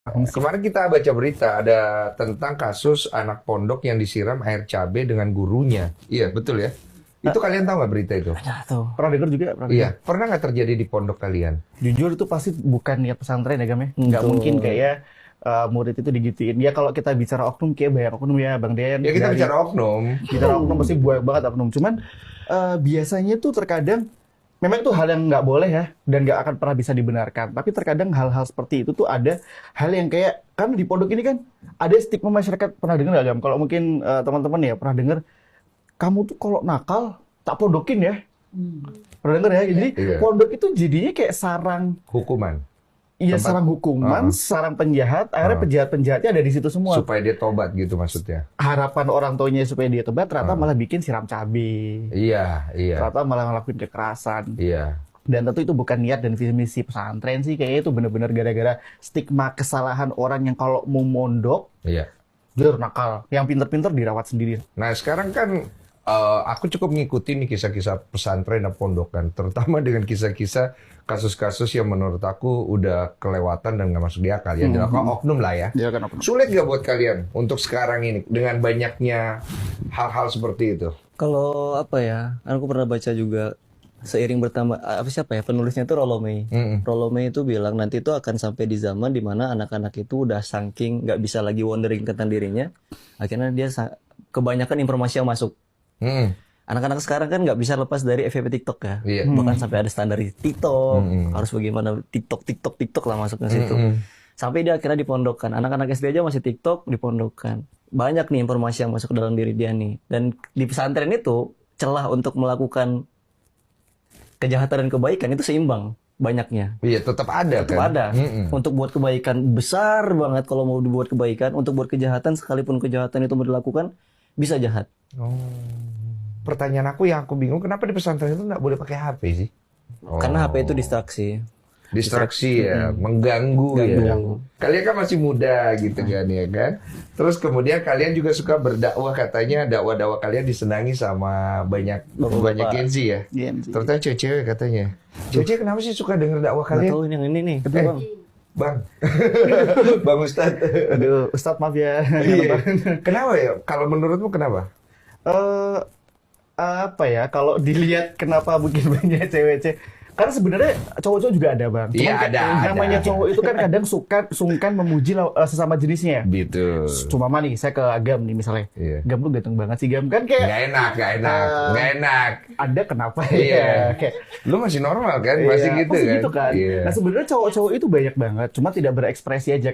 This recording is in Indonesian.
Kemarin kita baca berita ada tentang kasus anak pondok yang disiram air cabai dengan gurunya. Iya, betul ya. Itu kalian tahu nggak berita itu? Ada tuh. Pernah dengar juga? Pernah Iya. dengar. Pernah nggak terjadi di pondok kalian? Jujur itu pasti bukan niat pesantren ya, Gam ya. Nggak Betul. mungkin kayak murid itu digituin. Ya kalau kita bicara oknum, kayak banyak oknum ya, Bang Den. Ya kita Dari- bicara oknum. bicara oknum pasti banyak banget oknum. Cuman biasanya tuh terkadang memang itu hal yang nggak boleh ya dan nggak akan pernah bisa dibenarkan. Tapi terkadang hal-hal seperti itu tuh ada hal yang kayak kan di pondok ini kan ada stigma masyarakat, pernah dengar nggak, Gam? Kalau mungkin teman-teman ya pernah dengar, kamu tuh kalau nakal tak pondokin ya. Pernah dengar ya? Jadi Iya. pondok itu jadinya kayak sarang, Hukuman. iya Tempat- sarang hukuman, sarang penjahat. Akhirnya penjahat-penjahatnya ada di situ semua. Supaya dia tobat gitu maksudnya. Harapan orang tuanya supaya dia tobat, ternyata malah bikin siram cabai. Iya, iya. Ternyata malah ngelakuin kekerasan. Iya. Dan tentu itu bukan niat dan visi misi pesantren sih. Kayaknya itu benar-benar gara-gara stigma kesalahan orang yang kalau mau mondok, Iya. dia harus nakal. Yang pinter-pinter dirawat sendiri. Nah sekarang kan aku cukup ngikuti nih kisah-kisah pesantren dan pondokan, terutama dengan kisah-kisah kasus-kasus yang menurut aku udah kelewatan dan nggak masuk di akal. Yang dilakukan oknum lah ya. Dia kan apa? Sulit nggak buat kalian untuk sekarang ini dengan banyaknya hal-hal seperti itu? Kalau apa ya, aku pernah baca juga seiring bertambah siapa ya penulisnya itu Rollo May. Rollo May itu bilang nanti itu akan sampai di zaman dimana anak-anak itu udah saking nggak bisa lagi wondering tentang dirinya, akhirnya dia kebanyakan informasi yang masuk. Mm. Anak-anak sekarang kan nggak bisa lepas dari FYP TikTok ya, Iya. bahkan sampai ada standar di TikTok, harus bagaimana TikTok lah masuk ke situ. Sampai dia akhirnya dipondokkan. Anak-anak SD aja masih TikTok, dipondokkan. Banyak nih informasi yang masuk ke dalam diri dia nih. Dan di pesantren itu celah untuk melakukan kejahatan dan kebaikan itu seimbang banyaknya. Iya, tetap ada Tetap kan? ada. Untuk buat kebaikan besar banget kalau mau dibuat kebaikan, untuk buat kejahatan sekalipun kejahatan itu mau dilakukan bisa jahat. Oh. Pertanyaan aku yang aku bingung, kenapa di pesantren itu nggak boleh pakai HP sih? Oh. Karena HP itu distraksi. Distraksi ya, mengganggu ya. Kalian kan masih muda gitu kan ya kan. Terus kemudian kalian juga suka berdakwah, katanya dakwah-dakwah kalian disenangi sama banyak Gen Z ya. Gen Z. Terutama cewek-cewek katanya. Cewek-cewek kenapa sih suka denger dakwah Nggak kalian? tahu yang ini nih. Eh, Bang. Bang Ustadz. Aduh, Ustadz maaf ya. Iya. Kenapa ya? Kalau menurutmu kenapa? Eh, apa ya? Kalau dilihat kenapa mungkin banyak cewek-cewek, karena sebenarnya cowok-cowok juga ada, Bang. Cuman Iya, kan ada. namanya cowok itu kan kadang sungkan memuji sesama jenisnya. Gitu. Cuma nih, saya ke Agam nih misalnya. Iya. Gam, lu ganteng banget sih, Gam. Kan kayak Nggak enak, nggak enak, nggak enak. ada kenapa Iya. ya? Kayak, Lu masih normal kan? Masih iya, gitu pasti kan? gitu kan. Iya. Nah sebenarnya cowok-cowok itu banyak banget, cuma tidak berekspresi aja kan.